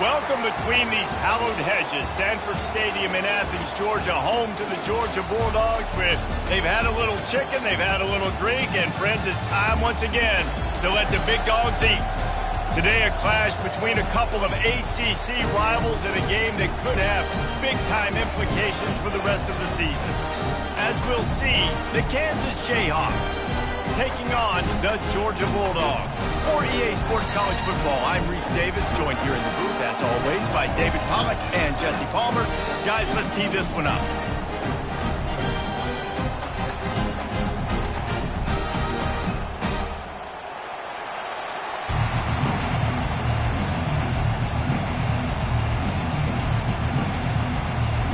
Welcome between these hallowed hedges. Sanford Stadium in Athens, Georgia, home to the Georgia Bulldogs. They've had a little chicken, they've had a little drink, and friends, it's time once again to let the big dogs eat. Today, a clash between a couple of ACC rivals in a game that could have big-time implications for the rest of the season. As we'll see, the Kansas Jayhawks taking on the Georgia Bulldogs. For EA Sports College Football, I'm Reese Davis, joined here in the booth, as always, by David Pollack and Jesse Palmer. Guys, let's tee this one up.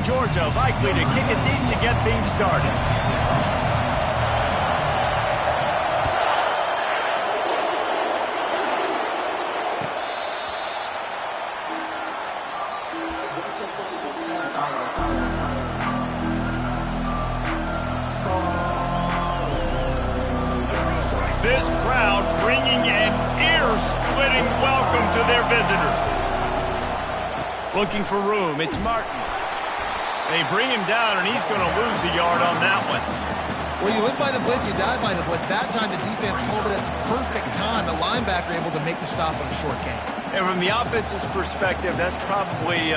Georgia likely to kick it deep to get things started. This crowd bringing an ear-splitting welcome to their visitors. Looking for room, it's Martin. They bring him down, and he's going to lose a yard on that one. Well, you live by the blitz, you die by the blitz. That time, the defense called it at the perfect time. The linebacker able to make the stop on the short game. And from the offense's perspective, that's probably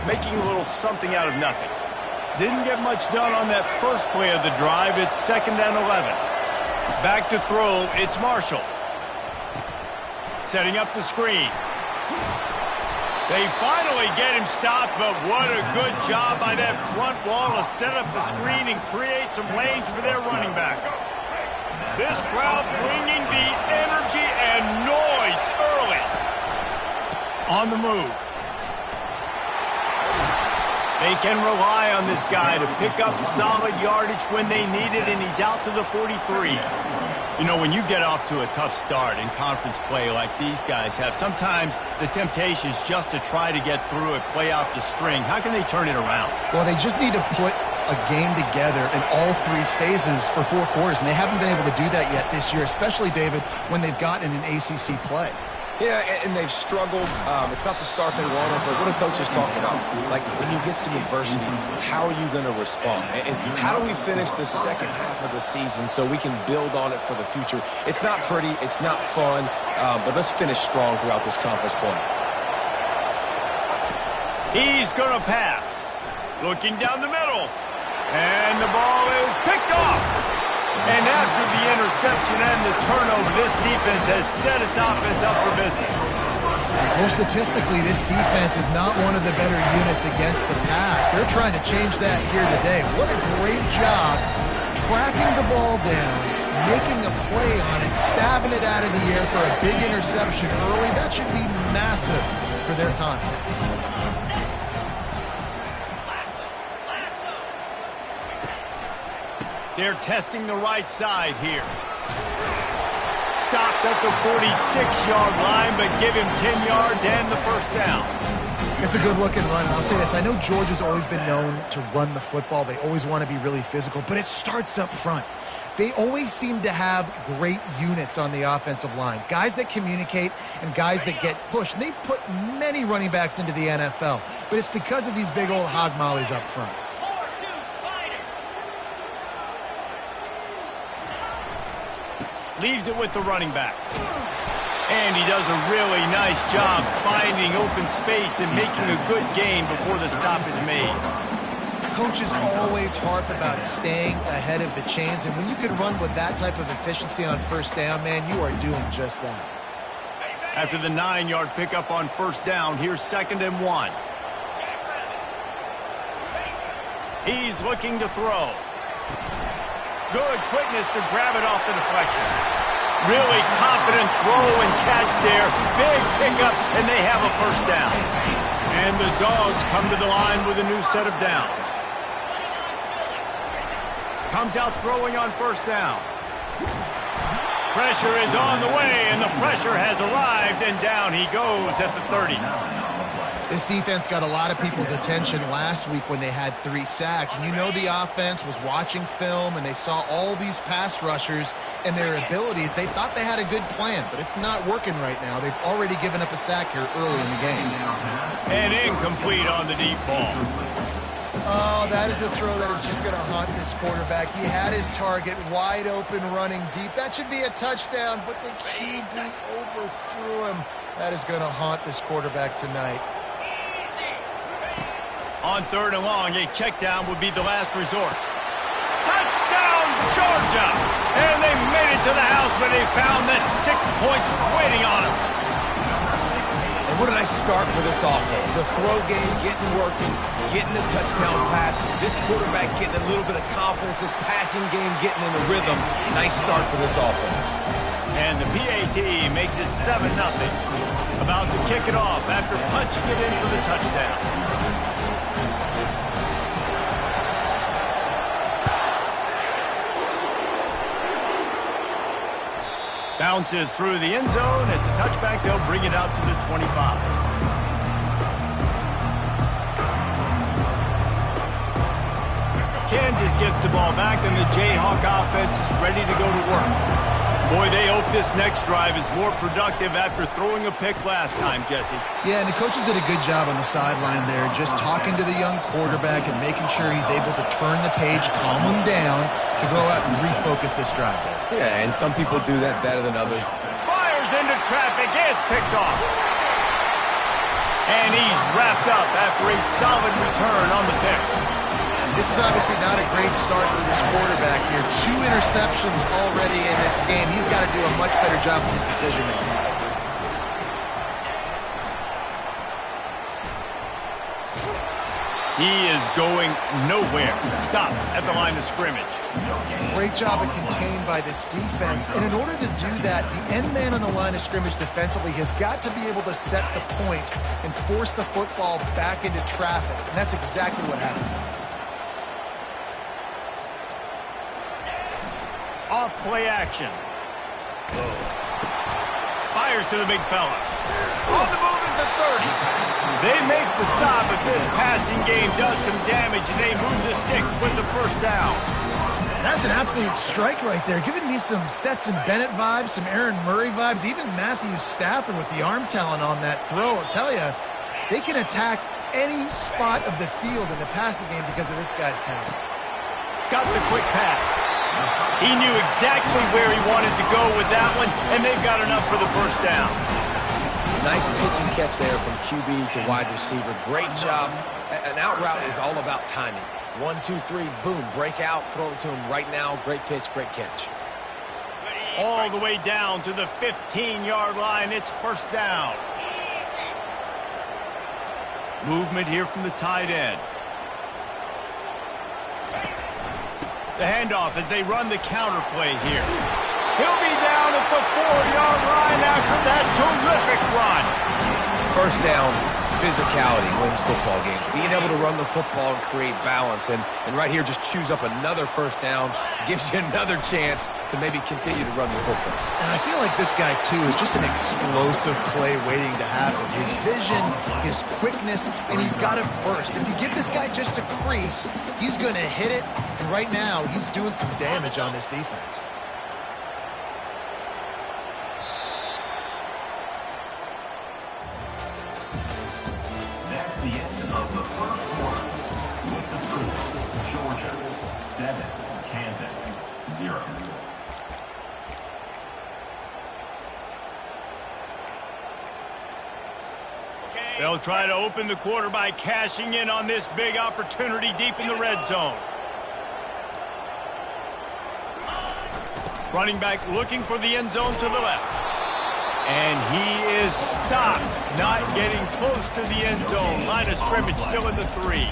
making a little something out of nothing. Didn't get much done on that first play of the drive. It's 2nd and 11. Back to throw, it's Marshall. Setting up the screen. They finally get him stopped, but what a good job by that front wall to set up the screen and create some lanes for their running back. This crowd bringing the energy and noise early. On the move. They can rely on this guy to pick up solid yardage when they need it, and he's out to the 43. You know, when you get off to a tough start in conference play like these guys have, sometimes the temptation is just to try to get through it, play out the string. How can they turn it around? Well, they just need to put a game together in all three phases for 4 quarters, and they haven't been able to do that yet this year, especially, David, when they've gotten an ACC play. Yeah, and they've struggled. It's not the start they wanted, but what a coach is talking about. Like, when you get some adversity, how are you going to respond? And how do we finish the second half of the season so we can build on it for the future? It's not pretty. It's not fun. But let's finish strong throughout this conference play. He's going to pass. Looking down the middle. And the ball is picked off. And after the interception and the turnover, this defense has set its offense up for business. Well, statistically, this defense is not one of the better units against the pass. They're trying to change that here today. What a great job tracking the ball down, making a play on it, stabbing it out of the air for a big interception early. That should be massive for their confidence. They're testing the right side here. Stopped at the 46-yard line, but give him 10 yards and the first down. It's a good-looking run, and I'll say this. I know Georgia's always been known to run the football. They always want to be really physical, but it starts up front. They always seem to have great units on the offensive line, guys that communicate and guys that get pushed. And they put many running backs into the NFL, but it's because of these big old hog mollies up front. Leaves it with the running back. And he does a really nice job finding open space and making a good gain before the stop is made. Coaches always harp about staying ahead of the chains, and when you can run with that type of efficiency on first down, man, you are doing just that. After the 9-yard pickup on first down, here's 2nd and 1. He's looking to throw. Good quickness to grab it off the deflection. Really confident throw and catch there. Big pickup, and they have a first down. And the Dogs come to the line with a new set of downs. Comes out throwing on first down. Pressure is on the way, and the pressure has arrived, and down he goes at the 30. This defense got a lot of people's attention last week when they had 3 sacks. And you know the offense was watching film, and they saw all these pass rushers and their abilities. They thought they had a good plan, but it's not working right now. They've already given up a sack here early in the game. And incomplete on the deep ball. Oh, that is a throw that is just going to haunt this quarterback. He had his target wide open running deep. That should be a touchdown, but the QB overthrew him. That is going to haunt this quarterback tonight. On 3rd and long, a check down would be the last resort. Touchdown, Georgia! And they made it to the house when they found that 6 points waiting on them. And what did I start for this offense? The throw game getting working, getting the touchdown pass. This quarterback getting a little bit of confidence. This passing game getting in a rhythm. Nice start for this offense. And the PAT makes it 7-0. About to kick it off after punching it in for the touchdown. Bounces through the end zone. It's a touchback. They'll bring it out to the 25. Kansas gets the ball back, and the Jayhawk offense is ready to go to work. Boy, they hope this next drive is more productive after throwing a pick last time, Jesse. Yeah, and the coaches did a good job on the sideline there, just talking to the young quarterback and making sure he's able to turn the page, calm him down, to go out and refocus this drive. Yeah, and some people do that better than others. Fires into traffic. It's picked off. And he's wrapped up after a solid return on the pick. This is obviously not a great start for this quarterback here. 2 interceptions already in this game. He's got to do a much better job with his decision-making. He is going nowhere. Stop at the line of scrimmage. Great job of contained by this defense. And in order to do that, the end man on the line of scrimmage defensively has got to be able to set the point and force the football back into traffic. And that's exactly what happened. Off play action. Fires to the big fella. On the move at the 30. They make the stop, but this passing game does some damage, and they move the sticks with the first down. That's an absolute strike right there. Giving me some Stetson Bennett vibes, some Aaron Murray vibes, even Matthew Stafford with the arm talent on that throw. I'll tell you, they can attack any spot of the field in the passing game because of this guy's talent. Got the quick pass. He knew exactly where he wanted to go with that one, and they've got enough for the first down. Nice pitch and catch there from QB to wide receiver. Great job. An out route is all about timing. 1, 2, 3, boom, break out, throw it to him right now. Great pitch, great catch. All the way down to the 15-yard line. It's first down. Movement here from the tight end. The handoff as they run the counter play here. He'll be down at the 4-yard line after that terrific run. First down, physicality wins football games. Being able to run the football and create balance. And right here, just choose up another first down. Gives you another chance to maybe continue to run the football. And I feel like this guy, too, is just an explosive play waiting to happen. His vision, his quickness, and he's got it burst. If you give this guy just a crease, he's going to hit it. And right now, he's doing some damage on this defense. That's the end of the first quarter. With the score, Georgia 7, Kansas 0. They'll try to open the quarter by cashing in on this big opportunity deep in the red zone. Running back looking for the end zone to the left. And he is stopped, not getting close to the end zone. Line of scrimmage still in the 3.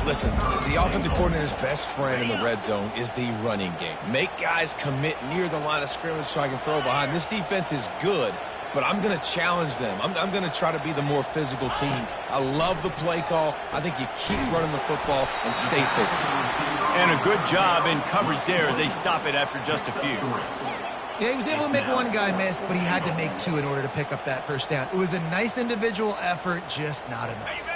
Listen, the offensive coordinator's best friend in the red zone is the running game. Make guys commit near the line of scrimmage so I can throw behind. This defense is good, but I'm going to challenge them. I'm going to try to be the more physical team. I love the play call. I think you keep running the football and stay physical. And a good job in coverage there as they stop it after just a few. Yeah, he was able to make one guy miss, but he had to make two in order to pick up that first down. It was a nice individual effort, just not enough.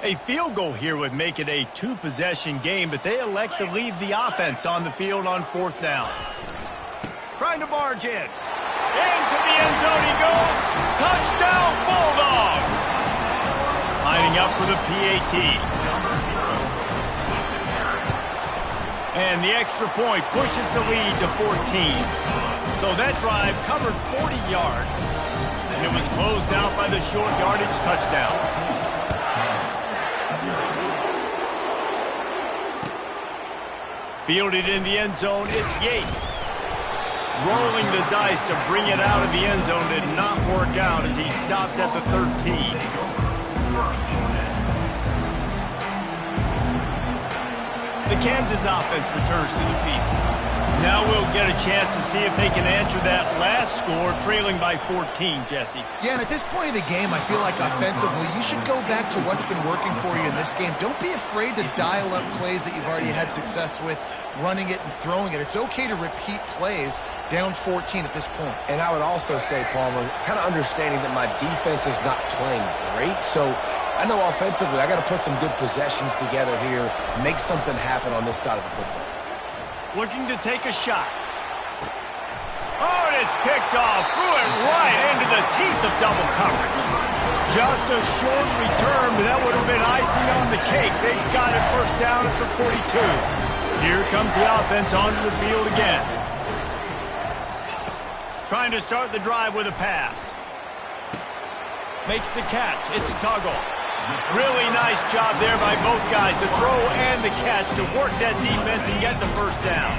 A field goal here would make it a two-possession game, but they elect to leave the offense on the field on 4th down. Trying to barge in. Into the end zone he goes. Touchdown, Bulldogs! Lining up for the PAT. And the extra point pushes the lead to 14. So that drive covered 40 yards, and it was closed out by the short yardage touchdown. Fielded in the end zone, it's Yates. Rolling the dice to bring it out of the end zone did not work out as he stopped at the 13. The Kansas offense returns to the field. Now we'll get a chance to see if they can answer that last score, trailing by 14, Jesse. Yeah, and at this point of the game, I feel like offensively, you should go back to what's been working for you in this game. Don't be afraid to dial up plays that you've already had success with, running it and throwing it. It's okay to repeat plays down 14 at this point. And I would also say, Palmer, kind of understanding that my defense is not playing great, so I know offensively I got to put some good possessions together here, make something happen on this side of the football. Looking to take a shot. Oh, and it's picked off. Threw it right into the teeth of double coverage. Just a short return, but that would have been icing on the cake. They got it first down at the 42. Here comes the offense onto the field again. Trying to start the drive with a pass. Makes the catch. It's Tuggle. Really nice job there by both guys to throw and the catch to work that defense and get the first down.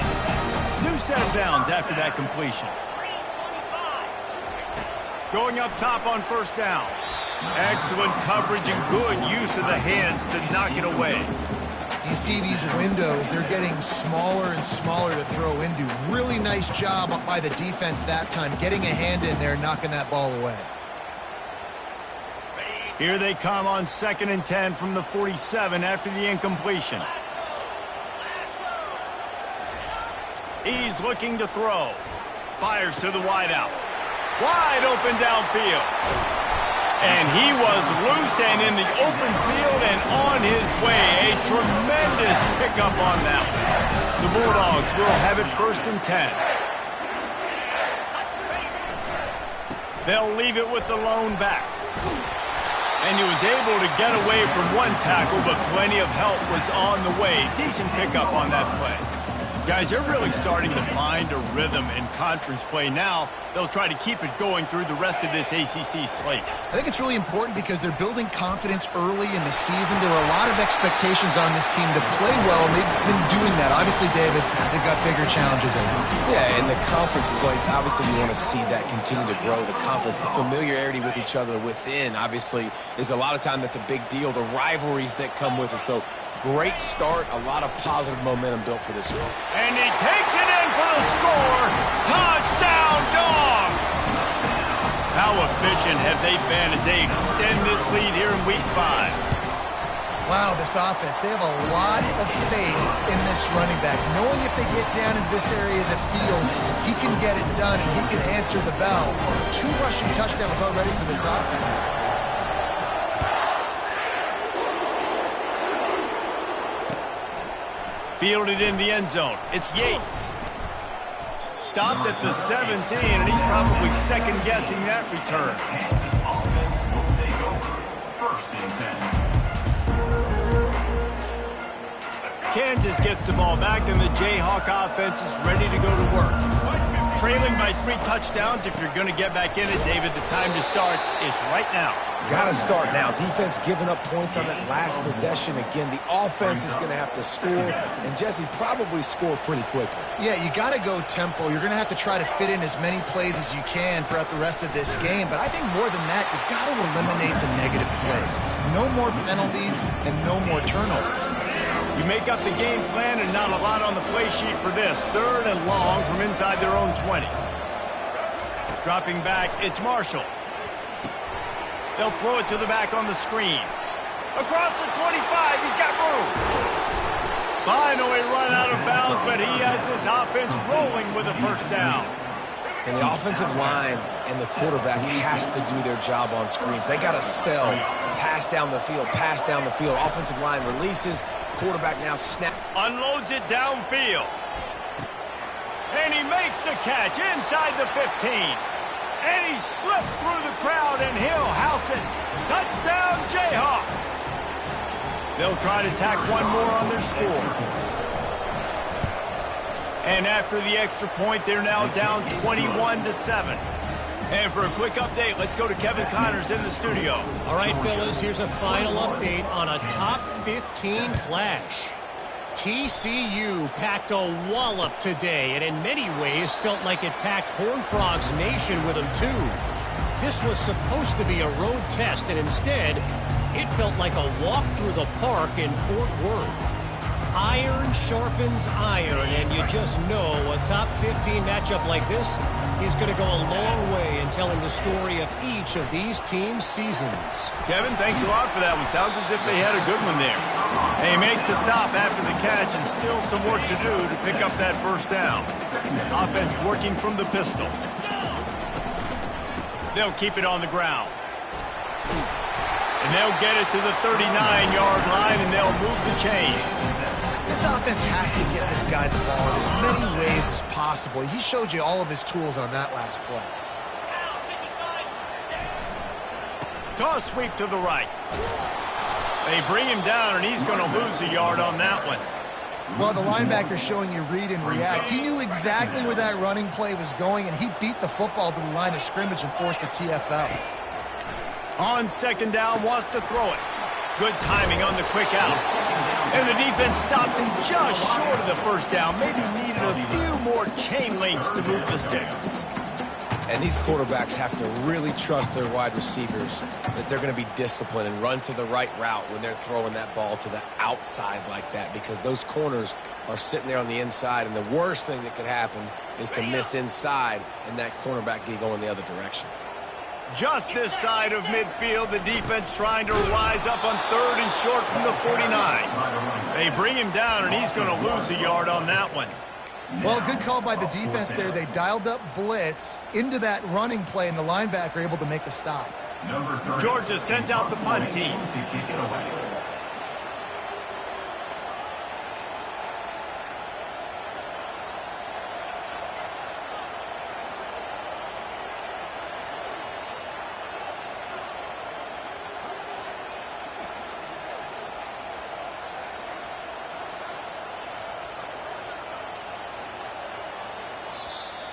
New set of downs after that completion. Going up top on first down. Excellent coverage and good use of the hands to knock it away. You see these windows, they're getting smaller and smaller to throw into. Really nice job by the defense that time, getting a hand in there, knocking that ball away. Here they come on 2nd and 10 from the 47 after the incompletion. He's looking to throw. Fires to the wideout. Wide open downfield. And he was loose and in the open field and on his way. A tremendous pickup on that one. The Bulldogs will have it 1st and 10. They'll leave it with the lone back. And he was able to get away from one tackle, but plenty of help was on the way. Decent pickup on that play. Guys, they're really starting to find a rhythm in conference play now. They'll try to keep it going through the rest of this ACC slate. I think it's really important because they're building confidence early in the season. There are a lot of expectations on this team to play well, and they've been doing that. Obviously, David, they've got bigger challenges ahead. Yeah, in the conference play, obviously you want to see that continue to grow. The confidence, the familiarity with each other within, obviously, is a lot of time that's a big deal. The rivalries that come with it. So, great start, a lot of positive momentum built for this one. And he takes it in for the score. Touchdown, Dogs! How efficient have they been as they extend this lead here in Week 5? Wow, this offense, they have a lot of faith in this running back, knowing if they get down in this area of the field, he can get it done and he can answer the bell. 2 rushing touchdowns already for this offense. Fielded in the end zone. It's Yates. Stopped at the 17, and he's probably second-guessing that return. Kansas offense will take over 1st and 10. Kansas gets the ball back, and the Jayhawk offense is ready to go to work. Trailing by 3 touchdowns. If you're going to get back in it, David, the time to start is right now. Got to start now. Defense giving up points on that last possession. Again, the offense is going to have to score, and Jesse probably score pretty quickly. Yeah, you got to go tempo. You're going to have to try to fit in as many plays as you can throughout the rest of this game. But I think more than that, you've got to eliminate the negative plays. No more penalties and no more turnovers. You make up the game plan and not a lot on the play sheet for this. 3rd and long from inside their own 20. Dropping back, it's Marshall. They'll throw it to the back on the screen. Across the 25, he's got room. Finally run out of bounds, but he has this offense rolling with a first down. And the offensive line and the quarterback has to do their job on screens. They got to sell, pass down the field, pass down the field. Offensive line releases, quarterback now snap. Unloads it downfield. And he makes the catch inside the 15. And he slipped through the crowd, and he'll house it. Touchdown, Jayhawks. They'll try to tack one more on their score. And after the extra point, they're now down 21-7. And for a quick update, let's go to Kevin Connors in the studio. All right, fellas, here's a final update on a top 15 clash. TCU packed a wallop today, and in many ways felt like it packed Horned Frogs Nation with them, too. This was supposed to be a road test, and instead, it felt like a walk through the park in Fort Worth. Iron sharpens iron, and you just know a top 15 matchup like this is going to go a long way in telling the story of each of these teams' seasons. Kevin, thanks a lot for that one. Sounds as if they had a good one there. They make the stop after the catch, and still some work to do to pick up that first down. Offense working from the pistol. They'll keep it on the ground. And they'll get it to the 39-yard line, and they'll move the chains. This offense has to get this guy the ball in as many ways as possible. He showed you all of his tools on that last play. Toss sweep to the right. They bring him down, and he's going to lose a yard on that one. Well, the linebacker's showing you read and react. He knew exactly where that running play was going, and he beat the football to the line of scrimmage and forced the TFL. On second down, wants to throw it. Good timing on the quick out. And the defense stops him just short of the first down. Maybe needed a few more chain links to move the sticks. And these quarterbacks have to really trust their wide receivers that they're going to be disciplined and run to the right route when they're throwing that ball to the outside like that, because those corners are sitting there on the inside, and the worst thing that could happen is to miss inside and that cornerback get going the other direction. Just this side of midfield, the defense trying to rise up on third and short from the 49. They bring him down, and he's going to lose a yard on that one. Well, good call by the defense there. They dialed up blitz into that running play, and the linebacker able to make the stop. Georgia sent out the punt team. To kick it away.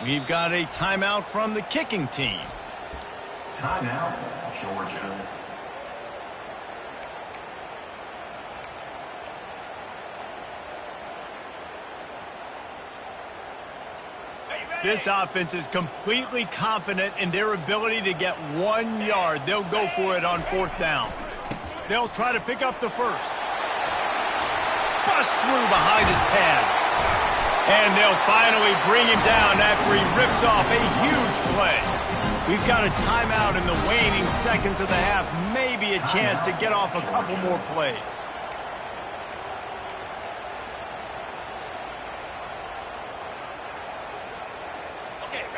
We've got a timeout from the kicking team. Timeout, Georgia. This offense is completely confident in their ability to get 1 yard. They'll go for it on fourth down. They'll try to pick up the first. Bust through behind his pad. And they'll finally bring him down after he rips off a huge play. We've got a timeout in the waning seconds of the half. Maybe a chance to get off a couple more plays.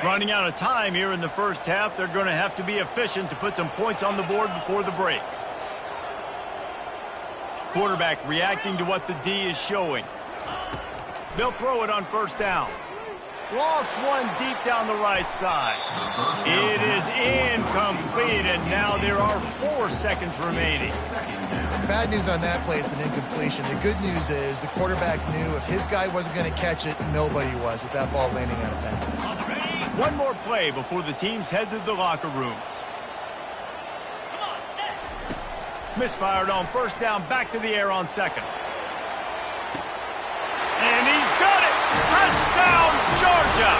Running out of time here in the first half. They're going to have to be efficient to put some points on the board before the break. Quarterback reacting to what the D is showing. They'll throw it on first down. Lost one deep down the right side. It is incomplete, and now there are 4 seconds remaining. Bad news on that play, it's an incompletion. The good news is the quarterback knew if his guy wasn't going to catch it, nobody was with that ball landing out of bounds. One more play before the teams head to the locker rooms. Misfired on first down, back to the air on second. And he's got it! Touchdown, Georgia!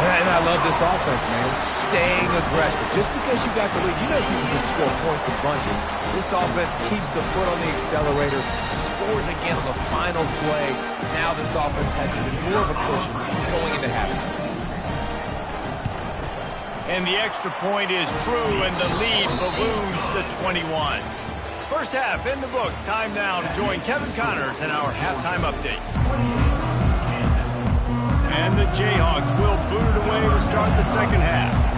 And I love this offense, man. Staying aggressive. Just because you got the lead, you know people can score points in bunches. This offense keeps the foot on the accelerator, scores again on the final play. Now this offense has even more of a cushion going into halftime. And the extra point is true, and the lead balloons to 21. First half in the books. Time now to join Kevin Connors in our halftime update. And the Jayhawks will boot it away to start the second half.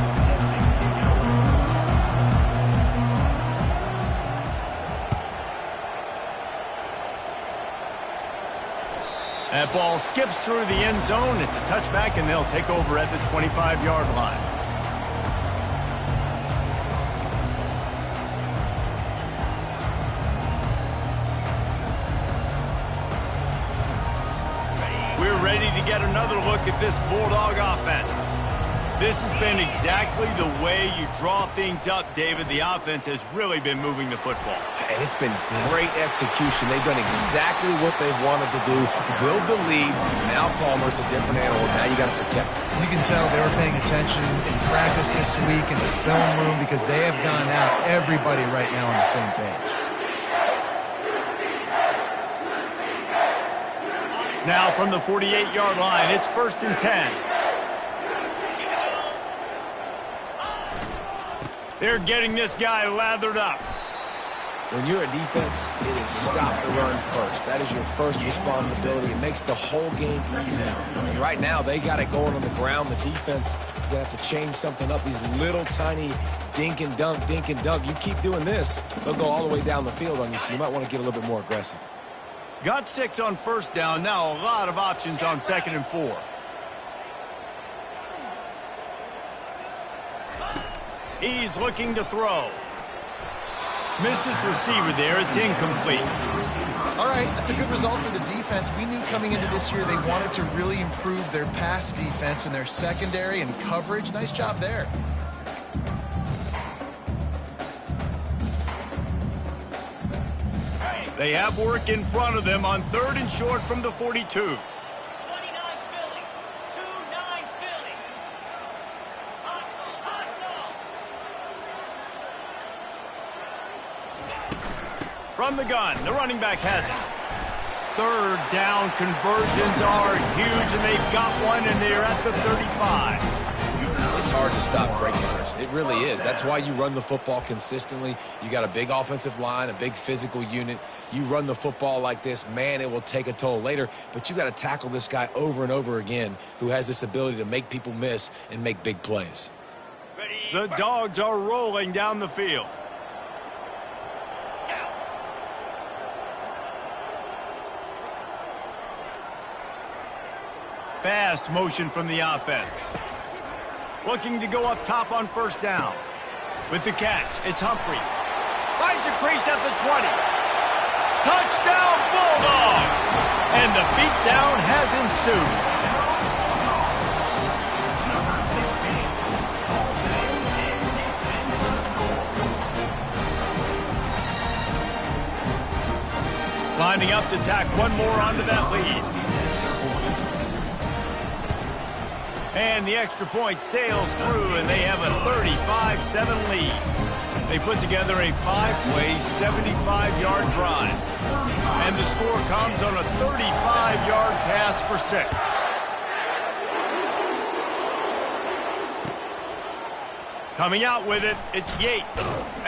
That ball skips through the end zone. It's a touchback, and they'll take over at the 25-yard line. We're ready to get another look at this Bulldog offense. This has been exactly the way you draw things up, David. The offense has really been moving the football. And it's been great execution. They've done exactly what they've wanted to do. Build the lead. Now Palmer's a different animal. Now you got to protect him. You can tell they were paying attention in practice this week in the film room because they have gone out, everybody right now on the same page. Now from the 48-yard line, it's 1st and 10. They're getting this guy lathered up. When you're a defense, it is stop the run first. That is your first responsibility. It makes the whole game easy. And right now, they got it going on the ground. The defense is going to have to change something up. These little tiny dink and dunk, dink and dunk. You keep doing this, they'll go all the way down the field on you, so you might want to get a little bit more aggressive. Got 6 on 1st down. Now a lot of options on 2nd and 4. He's looking to throw. Missed his receiver there. It's incomplete. All right, that's a good result for the defense. We knew coming into this year they wanted to really improve their pass defense and their secondary and coverage. Nice job there. They have work in front of them on 3rd and short from the 42. From the gun, the running back has it. 3rd down conversions are huge, and they've got one, and they're at the 35. It's hard to stop breakers. It really is. That's why you run the football consistently. You got a big offensive line, a big physical unit. You run the football like this, man, it will take a toll later. But you got to tackle this guy over and over again who has this ability to make people miss and make big plays. The Dogs are rolling down the field. Fast motion from the offense. Looking to go up top on 1st down. With the catch, it's Humphries. Finds a crease at the 20. Touchdown Bulldogs! And the beatdown has ensued. Lining up to tack one more onto that lead. And the extra point sails through, and they have a 35-7 lead. They put together a 5-play, 75-yard drive. And the score comes on a 35-yard pass for 6. Coming out with it, it's Yates.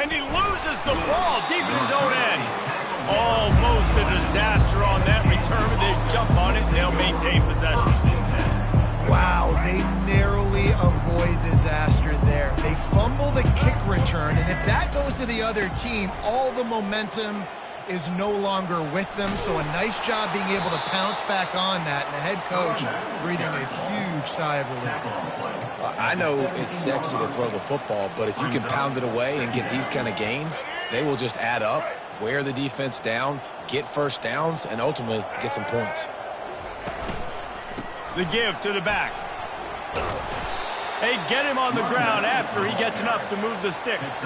And he loses the ball deep in his own end. Almost a disaster on that return, but they jump on it, and they'll maintain possession. Wow, they narrowly avoid disaster there. They fumble the kick return, and if that goes to the other team, all the momentum is no longer with them. So a nice job being able to pounce back on that, and the head coach breathing a huge sigh of relief. I know it's sexy to throw the football, but if you can pound it away and get these kind of gains, they will just add up, wear the defense down, get 1st downs, and ultimately get some points. The give to the back. They get him on the ground after he gets enough to move the sticks.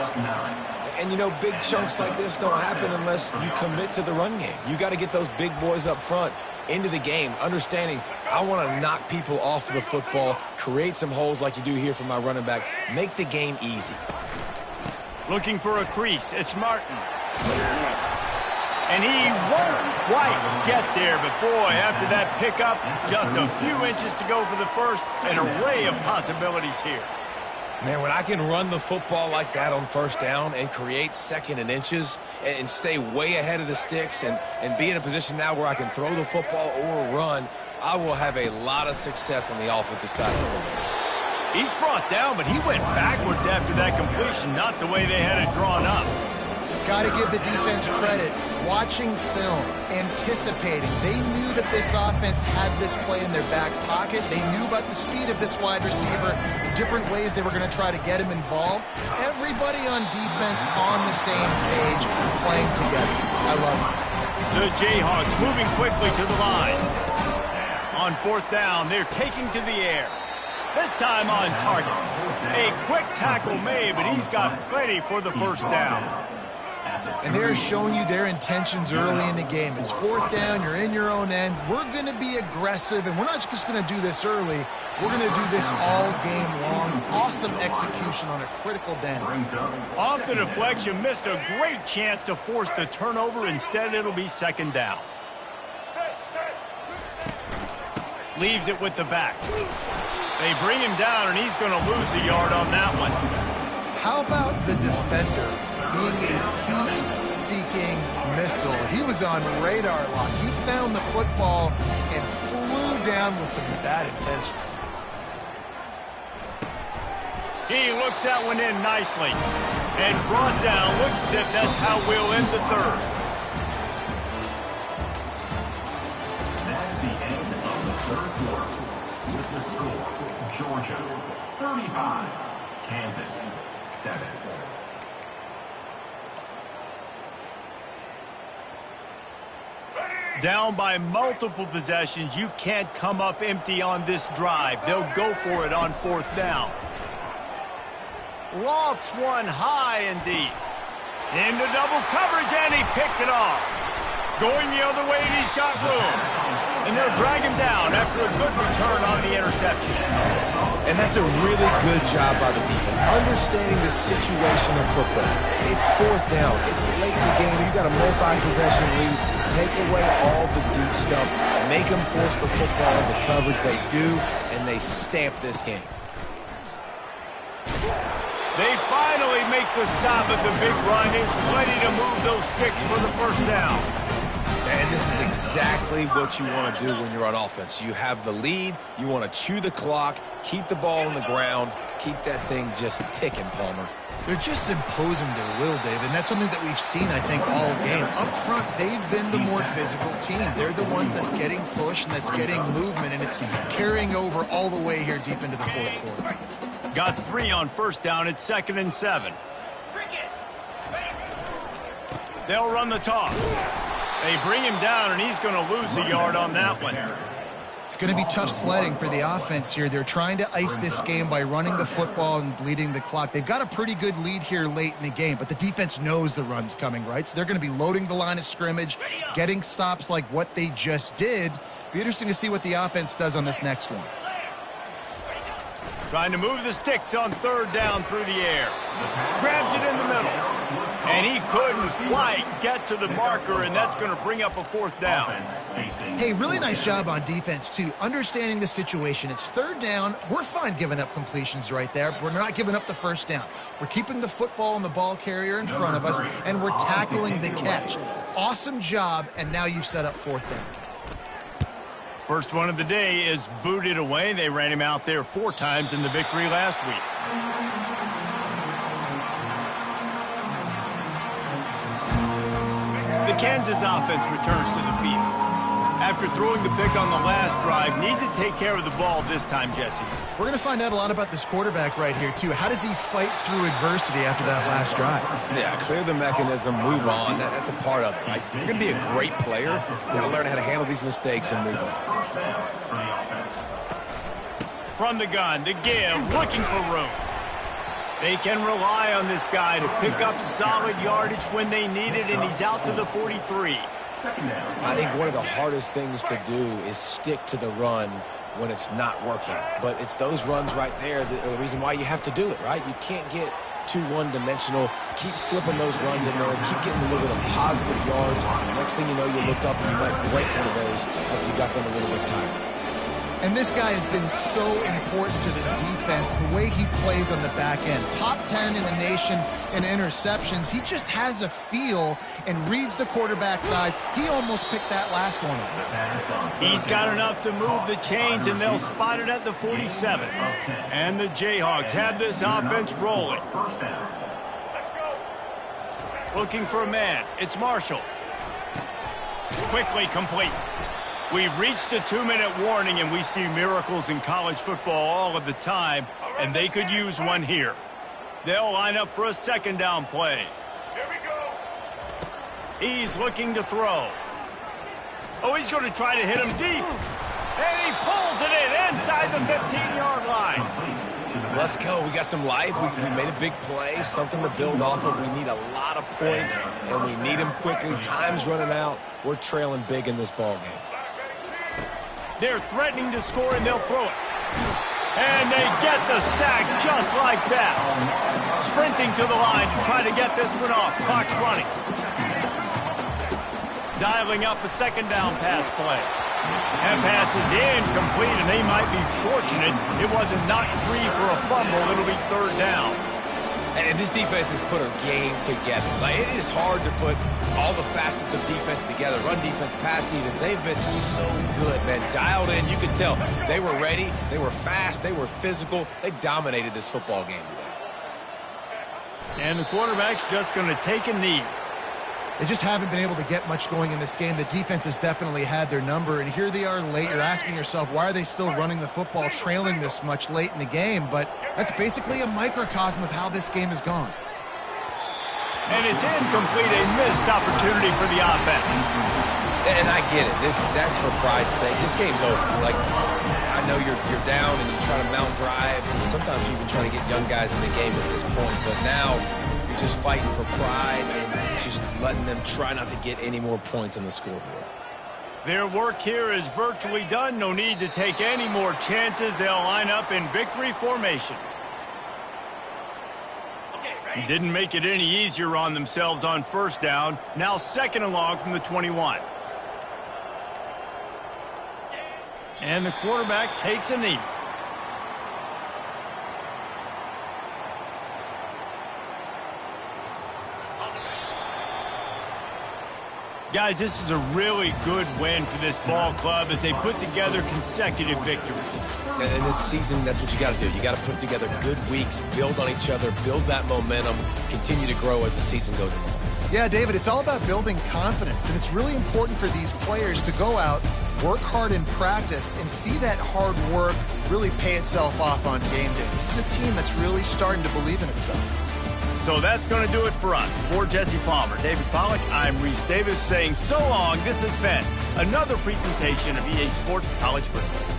And, you know, big chunks like this don't happen unless you commit to the run game. You got to get those big boys up front into the game, understanding I want to knock people off the football, create some holes like you do here for my running back, make the game easy. Looking for a crease. It's Martin. And he won't quite get there, but boy, after that pickup, just a few inches to go for the first, an array of possibilities here. Man, when I can run the football like that on 1st down and create 2nd and inches and stay way ahead of the sticks and be in a position now where I can throw the football or run, I will have a lot of success on the offensive side of the ball. Each brought down, but he went backwards after that completion, not the way they had it drawn up. Got to give the defense credit. Watching film, anticipating. They knew that this offense had this play in their back pocket. They knew about the speed of this wide receiver, the different ways they were going to try to get him involved. Everybody on defense on the same page, playing together. I love it. The Jayhawks moving quickly to the line. On fourth down, they're taking to the air. This time on target. A quick tackle made, but he's got plenty for the first down. And they're showing you their intentions early in the game. It's fourth down, you're in your own end. We're going to be aggressive, and we're not just going to do this early. We're going to do this all game long. Awesome execution on a critical down. Off the deflection, missed a great chance to force the turnover. Instead, it'll be second down. Leaves it with the back. They bring him down, and he's going to lose a yard on that one. How about the defender being a heat-seeking missile? He was on radar lock. He found the football and flew down with some bad intentions. He looks that one in nicely. And brought down. Looks as if that's how we'll end the third. That's the end of the third quarter. With the score, Georgia 35, Kansas 7. Down by multiple possessions, you can't come up empty on this drive. They'll go for it on fourth down. Lofts one high and deep. Into double coverage, and he picked it off. Going the other way, and he's got room. And they'll drag him down after a good return on the interception. And that's a really good job by the defense, understanding the situation of football. It's fourth down. It's late in the game. You've got a multi-possession lead. Take away all the deep stuff. Make them force the football into coverage. They do, and they stamp this game. They finally make the stop at the big run. It's plenty to move those sticks for the first down. And this is exactly what you want to do when you're on offense. You have the lead. You want to chew the clock, keep the ball on the ground, keep that thing just ticking, Palmer. They're just imposing their will, Dave, and that's something that we've seen, I think, all game. Up front, they've been the more physical team. They're the ones that's getting pushed and that's getting movement, and it's carrying over all the way here deep into the fourth quarter. Got 3 on first down. It's 2nd and 7. They'll run the toss. They bring him down, and he's going to lose a yard on that one. It's going to be tough sledding for the offense here. They're trying to ice this game by running the football and bleeding the clock. They've got a pretty good lead here late in the game, but the defense knows the run's coming, right? So they're going to be loading the line of scrimmage, getting stops like what they just did. Be interesting to see what the offense does on this next one. Trying to move the sticks on third down through the air. Grabs it in the middle. And he couldn't quite get to the marker, and that's going to bring up a fourth down. Hey, really nice job on defense, too. Understanding the situation. It's third down. We're fine giving up completions right there. We're not giving up the first down. We're keeping the football and the ball carrier in front of us, and we're tackling the catch. Awesome job, and now you've set up fourth down. First one of the day is booted away. They ran him out there 4 times in the victory last week. The Kansas offense returns to the field. After throwing the pick on the last drive, need to take care of the ball this time, Jesse. We're going to find out a lot about this quarterback right here, too. How does he fight through adversity after that last drive? Yeah, clear the mechanism, move on. That's a part of it, right? If you're going to be a great player, you got to learn how to handle these mistakes and move on. From the gun, to give, looking for room. They can rely on this guy to pick up solid yardage when they need it, and he's out to the 43. I think one of the hardest things to do is stick to the run when it's not working. But it's those runs right there that are the reason why you have to do it, right? You can't get too one-dimensional. Keep slipping those runs in there. Keep getting a little bit of positive yards. Next thing you know, you look up and you might break one of those, but you got them a little bit tired. And this guy has been so important to this defense, the way he plays on the back end. Top 10 in the nation in interceptions. He just has a feel and reads the quarterback's eyes. He almost picked that last one up. He's got enough to move the chains, and they'll spot it at the 47. And the Jayhawks have this offense rolling. Looking for a man. It's Marshall. Quickly complete. We've reached the 2-minute warning, and we see miracles in college football all of the time, and they could use one here. They'll line up for a second down play. Here we go. He's looking to throw. Oh, he's going to try to hit him deep. And he pulls it in inside the 15-yard line. Let's go. We got some life. We made a big play, something to build off of. We need a lot of points, and we need them quickly. Time's running out. We're trailing big in this ball game. They're threatening to score, and they'll throw it. And they get the sack just like that. Sprinting to the line to try to get this one off. Clock's running. Dialing up a second down pass play. That pass is incomplete, and they might be fortunate it wasn't knocked free for a fumble. It'll be third down. And this defense has put a game together. Like, it is hard to put all the facets of defense together. Run defense, pass defense. They've been so good, man. Dialed in. You could tell they were ready. They were fast. They were physical. They dominated this football game today. And the quarterback's just going to take a knee. They just haven't been able to get much going in this game. The defense has definitely had their number, and here they are late. You're asking yourself, why are they still running the football, trailing this much late in the game? But that's basically a microcosm of how this game has gone. And it's incomplete, a missed opportunity for the offense. And I get it. That's for pride's sake. This game's over. Like, I know you're down and you try to mount drives, and sometimes you even try to get young guys in the game at this point. But now you're just fighting for pride and just letting them try not to get any more points on the scoreboard. Their work here is virtually done. No need to take any more chances. They'll line up in victory formation. Didn't make it any easier on themselves on first down. Now second and long from the 21. And the quarterback takes a knee. Guys, this is a really good win for this ball club as they put together consecutive victories. And this season, that's what you got to do. You got to put together good weeks, build on each other, build that momentum, continue to grow as the season goes along. Yeah, David, it's all about building confidence, and it's really important for these players to go out, work hard in practice, and see that hard work really pay itself off on game day. This is a team that's really starting to believe in itself. So that's going to do it for us. For Jesse Palmer, David Pollack, I'm Reese Davis saying so long. This has been another presentation of EA Sports College Football.